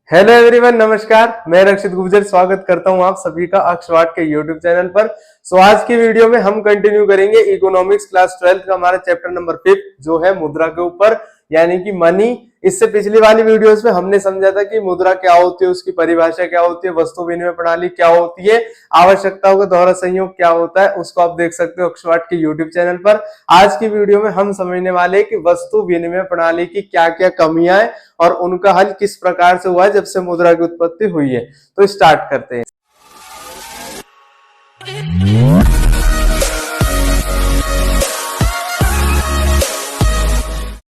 Hello everyone, नमस्कार। मैं रक्षित गुर्जर स्वागत करता हूं आप सभी का अक्षवाट के यूट्यूब चैनल पर। आज की वीडियो में हम कंटिन्यू करेंगे इकोनॉमिक्स क्लास 12 का हमारा चैप्टर नंबर 5 जो है मुद्रा के ऊपर, यानी कि मनी। इससे पिछली वाली वीडियोस में हमने समझा था कि मुद्रा क्या होती है, उसकी परिभाषा क्या होती है, वस्तु विनिमय प्रणाली क्या होती है, आवश्यकताओं का दोहरा संयोग क्या होता है, उसको आप देख सकते हो अक्षवाट के यूट्यूब चैनल पर। आज की वीडियो में हम समझने वाले हैं कि वस्तु विनिमय प्रणाली की क्या क्या कमियां हैं और उनका हल किस प्रकार से हुआ है जब से मुद्रा की उत्पत्ति हुई है। तो स्टार्ट करते हैं।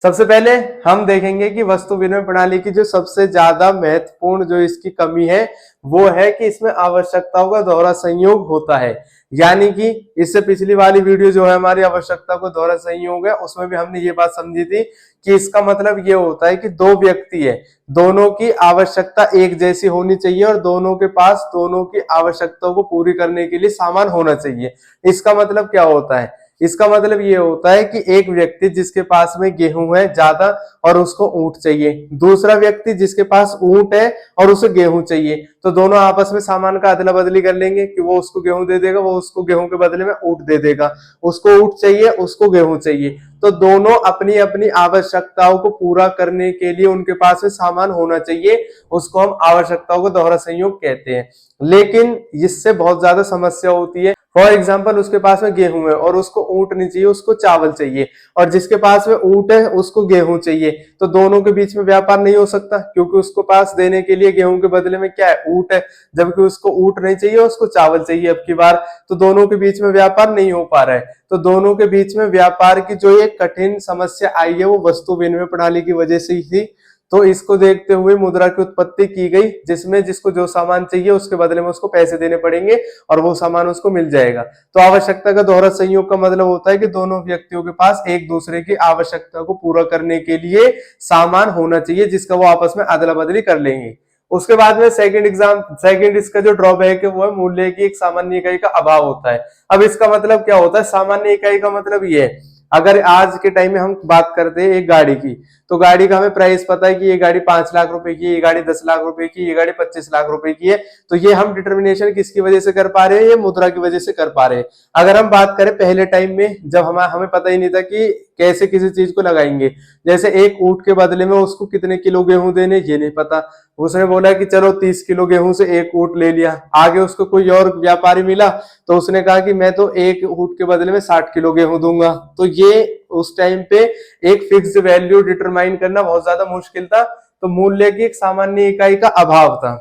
सबसे पहले हम देखेंगे कि वस्तु विनिमय प्रणाली की जो सबसे ज्यादा महत्वपूर्ण जो इसकी कमी है वो है कि इसमें आवश्यकताओं का दोहरा संयोग होता है। यानी कि इससे पिछली वाली वीडियो जो है हमारी आवश्यकता को दोहरा संयोग है, उसमें भी हमने ये बात समझी थी कि इसका मतलब ये होता है कि दो व्यक्ति है, दोनों की आवश्यकता एक जैसी होनी चाहिए और दोनों के पास दोनों की आवश्यकताओं को पूरी करने के लिए सामान होना चाहिए। इसका मतलब क्या होता है? इसका मतलब ये होता है कि एक व्यक्ति जिसके पास में गेहूं है ज्यादा और उसको ऊंट चाहिए, दूसरा व्यक्ति जिसके पास ऊंट है और उसे गेहूं चाहिए, तो दोनों आपस में सामान का अदला बदली कर लेंगे कि वो उसको गेहूं दे देगा, वो उसको गेहूं के बदले में ऊंट दे देगा। उसको ऊंट चाहिए, उसको गेहूं चाहिए, तो दोनों अपनी अपनी आवश्यकताओं को पूरा करने के लिए उनके पास में सामान होना चाहिए। उसको हम आवश्यकताओं को दोहरा संयोग कहते हैं। लेकिन इससे बहुत ज्यादा समस्या होती है। फॉर एग्जाम्पल, उसके पास में गेहूं है और उसको ऊंट नहीं चाहिए, उसको चावल चाहिए, और जिसके पास में ऊंट है उसको गेहूं चाहिए, तो दोनों के बीच में व्यापार नहीं हो सकता क्योंकि उसको पास देने के लिए गेहूं के बदले में क्या है? ऊंट है, जबकि उसको ऊंट नहीं चाहिए, उसको चावल चाहिए अब की बार, तो दोनों के बीच में व्यापार नहीं हो पा रहा है। तो दोनों के बीच में व्यापार की जो एक कठिन समस्या आई है वो वस्तु विनिमय प्रणाली की वजह से ही थी। तो इसको देखते हुए मुद्रा की उत्पत्ति की गई, जिसमें जिसको जो सामान चाहिए उसके बदले में उसको पैसे देने पड़ेंगे और वो सामान उसको मिल जाएगा। तो आवश्यकता का दोहरा संयोग का मतलब होता है कि दोनों व्यक्तियों के पास एक दूसरे की आवश्यकता को पूरा करने के लिए सामान होना चाहिए जिसका वो आपस में अदला बदली कर लेंगे। उसके बाद में सेकंड इसका जो ड्रॉबैक है वो है मूल्य की एक सामान्य इकाई का अभाव होता है। अब इसका मतलब क्या होता है? सामान्य इकाई का मतलब ये है, अगर आज के टाइम में हम बात करते हैं एक गाड़ी की, तो गाड़ी का हमें प्राइस पता है कि ये गाड़ी 5 लाख रुपए की, ये गाड़ी 10 लाख रुपए की, ये गाड़ी 25 लाख रुपए की है। तो ये हम डिटर्मिनेशन किसकी वजह से कर पा रहे हैं? ये मुद्रा की वजह से कर पा रहे हैं। अगर हम बात करें पहले टाइम में, जब हमें पता ही नहीं था कि कैसे किसी चीज को लगाएंगे, जैसे एक ऊंट के बदले में उसको कितने किलो गेहूं देने ये नहीं पता, उसने बोला कि चलो 30 किलो गेहूं से एक ऊंट ले लिया। आगे उसको कोई और व्यापारी मिला तो उसने कहा कि मैं तो एक ऊंट के बदले में 60 किलो गेहूं दूंगा। तो ये उस टाइम पे एक फिक्स्ड वैल्यू डिटरमाइन करना बहुत ज्यादा मुश्किल था। तो मूल्य की एक सामान्य इकाई का अभाव था।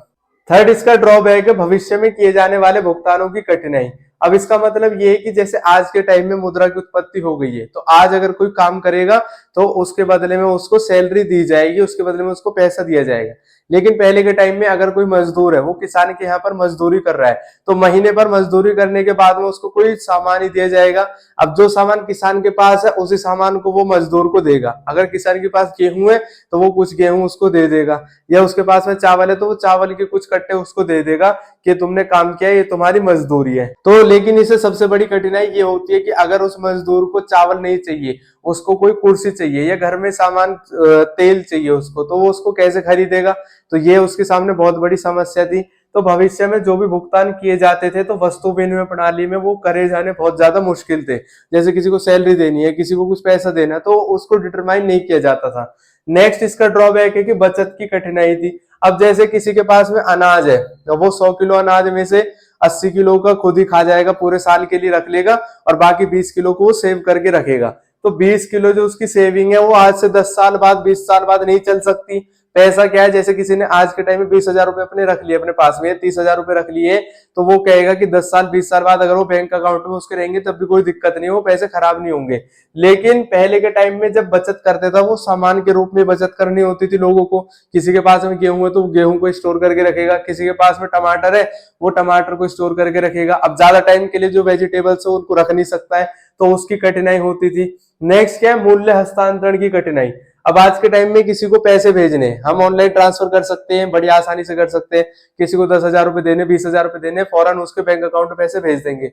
थर्ड इसका ड्रॉबैक है भविष्य में किए जाने वाले भुगतानों की कठिनाई। अब इसका मतलब ये है कि जैसे आज के टाइम में मुद्रा की उत्पत्ति हो गई है, तो आज अगर कोई काम करेगा तो उसके बदले में उसको सैलरी दी जाएगी, उसके बदले में उसको पैसा दिया जाएगा। लेकिन पहले के टाइम में अगर कोई मजदूर है, वो किसान के यहाँ पर मजदूरी कर रहा है, तो महीने पर मजदूरी करने के बाद में उसको कोई सामान ही दिया जाएगा। अब जो सामान किसान के पास है उसी सामान को वो मजदूर को देगा। अगर किसान के पास गेहूं है तो वो कुछ गेहूं उसको दे देगा, या उसके पास में चावल है तो वो चावल के कुछ कट्टे उसको दे देगा कि तुमने काम किया, ये तुम्हारी मजदूरी है। तो लेकिन इससे सबसे बड़ी कठिनाई ये होती है कि अगर उस मजदूर को चावल नहीं चाहिए, उसको कोई कुर्सी चाहिए या घर में सामान तेल चाहिए उसको, तो वो उसको कैसे खरीदेगा? तो ये उसके सामने बहुत बड़ी समस्या थी। तो भविष्य में जो भी भुगतान किए जाते थे तो वस्तु विनिमय प्रणाली में वो करे जाने बहुत ज्यादा मुश्किल थे। जैसे किसी को सैलरी देनी है, किसी को कुछ पैसा देना है, तो उसको डिटरमाइन नहीं किया जाता था। नेक्स्ट इसका ड्रॉबैक है कि बचत की कठिनाई थी। अब जैसे किसी के पास में अनाज है तो वो 100 किलो अनाज में से 80 किलो का खुद ही खा जाएगा, पूरे साल के लिए रख लेगा, और बाकी 20 किलो को वो सेव करके रखेगा। तो 20 किलो जो उसकी सेविंग है वो आज से 10 साल बाद, 20 साल बाद नहीं चल सकती। पैसा क्या है, जैसे किसी ने आज के टाइम में 20,000 रुपए अपने रख लिए, अपने पास में 30,000 रुपए रख लिए, तो वो कहेगा कि 10 साल 20 साल बाद अगर वो बैंक अकाउंट में उसके रहेंगे तब भी कोई दिक्कत नहीं, वो पैसे खराब नहीं होंगे। लेकिन पहले के टाइम में जब बचत करते था वो सामान के रूप में बचत करनी होती थी लोगों को। किसी के पास में गेहूं है तो गेहूं को स्टोर करके रखेगा, किसी के पास में टमाटर है वो टमाटर को स्टोर करके रखेगा। अब ज्यादा टाइम के लिए जो वेजिटेबल्स है उनको रख नहीं सकता है, तो उसकी कठिनाई होती थी। नेक्स्ट क्या है? मूल्य हस्तांतरण की कठिनाई। अब आज के टाइम में किसी को पैसे भेजने, हम ऑनलाइन ट्रांसफर कर सकते हैं, बड़ी आसानी से कर सकते हैं। किसी को 10,000 रुपए देने, 20,000 रुपए देने, फौरन उसके बैंक अकाउंट में पैसे भेज देंगे।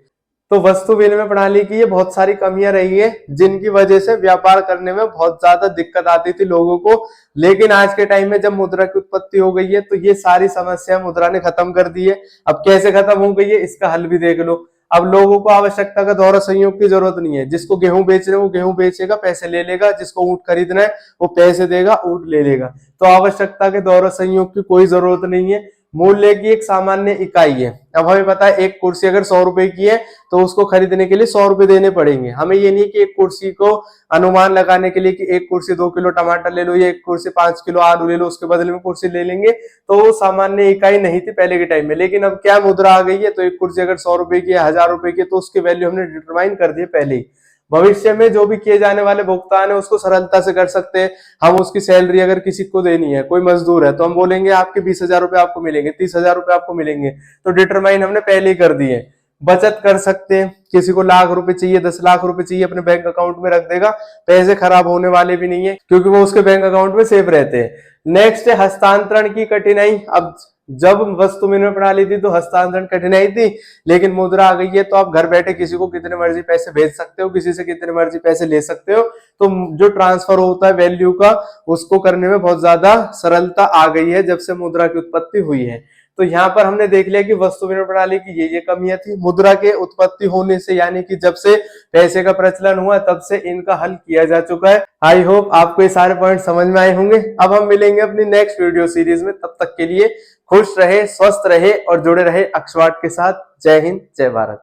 तो वस्तु विनिमय प्रणाली की ये बहुत सारी कमियां रही है, जिनकी वजह से व्यापार करने में बहुत ज्यादा दिक्कत आती थी लोगों को। लेकिन आज के टाइम में जब मुद्रा की उत्पत्ति हो गई है तो ये सारी समस्या मुद्रा ने खत्म कर दी है। अब कैसे खत्म हो गई है इसका हल भी देख लो। अब लोगों को आवश्यकता का दोहरा संयोग की जरूरत नहीं है। जिसको गेहूं बेचना है वो गेहूं बेचेगा, पैसे ले लेगा। जिसको ऊंट खरीदना है वो पैसे देगा, ऊंट ले लेगा। तो आवश्यकता के दोहरा संयोग की कोई जरूरत नहीं है। मूल्य की एक सामान्य इकाई है। अब हमें पता है एक कुर्सी अगर 100 रुपए की है तो उसको खरीदने के लिए 100 रुपए देने पड़ेंगे। हमें ये नहीं कि एक कुर्सी को अनुमान लगाने के लिए कि एक कुर्सी 2 किलो टमाटर ले लो या एक कुर्सी 5 किलो आलू ले लो, उसके बदले में कुर्सी ले लेंगे। तो वो सामान्य इकाई नहीं थी पहले के टाइम में। लेकिन अब क्या मुद्रा आ गई है, तो एक कुर्सी अगर 100 रुपए की है, 1000 रुपए की, तो उसकी वैल्यू हमने डिटरमाइन कर दी है पहले ही। भविष्य में जो भी किए जाने वाले भुगतान है उसको सरलता से कर सकते हैं। हम उसकी सैलरी अगर किसी को देनी है, कोई मजदूर है, तो हम बोलेंगे आपके 20,000 रुपए आपको मिलेंगे, 30,000 रुपए आपको मिलेंगे। तो डिटरमाइन हमने पहले ही कर दिए। बचत कर सकते हैं, किसी को लाख रुपए चाहिए, 10 लाख रुपए चाहिए, अपने बैंक अकाउंट में रख देगा। पैसे खराब होने वाले भी नहीं है क्योंकि वो उसके बैंक अकाउंट में सेफ रहते हैं। नेक्स्ट है हस्तांतरण की कठिनाई। अब जब वस्तु विनिमय प्रणाली थी तो हस्तांतरण कठिनाई थी, लेकिन मुद्रा आ गई है तो आप घर बैठे किसी को कितने मर्जी पैसे भेज सकते हो, किसी से कितने मर्जी पैसे ले सकते हो। तो जो ट्रांसफर होता है वैल्यू का, उसको करने में बहुत ज्यादा सरलता आ गई है जब से मुद्रा की उत्पत्ति हुई है। तो यहाँ पर हमने देख लिया कि वस्तु विनिमय प्रणाली की ये कमियां थी। मुद्रा के उत्पत्ति होने से, यानी कि जब से पैसे का प्रचलन हुआ तब से इनका हल किया जा चुका है। आई होप आपको ये सारे पॉइंट समझ में आए होंगे। अब हम मिलेंगे अपनी नेक्स्ट वीडियो सीरीज में। तब तक के लिए खुश रहे, स्वस्थ रहे और जुड़े रहे अक्षवाट के साथ। जय हिंद, जय भारत।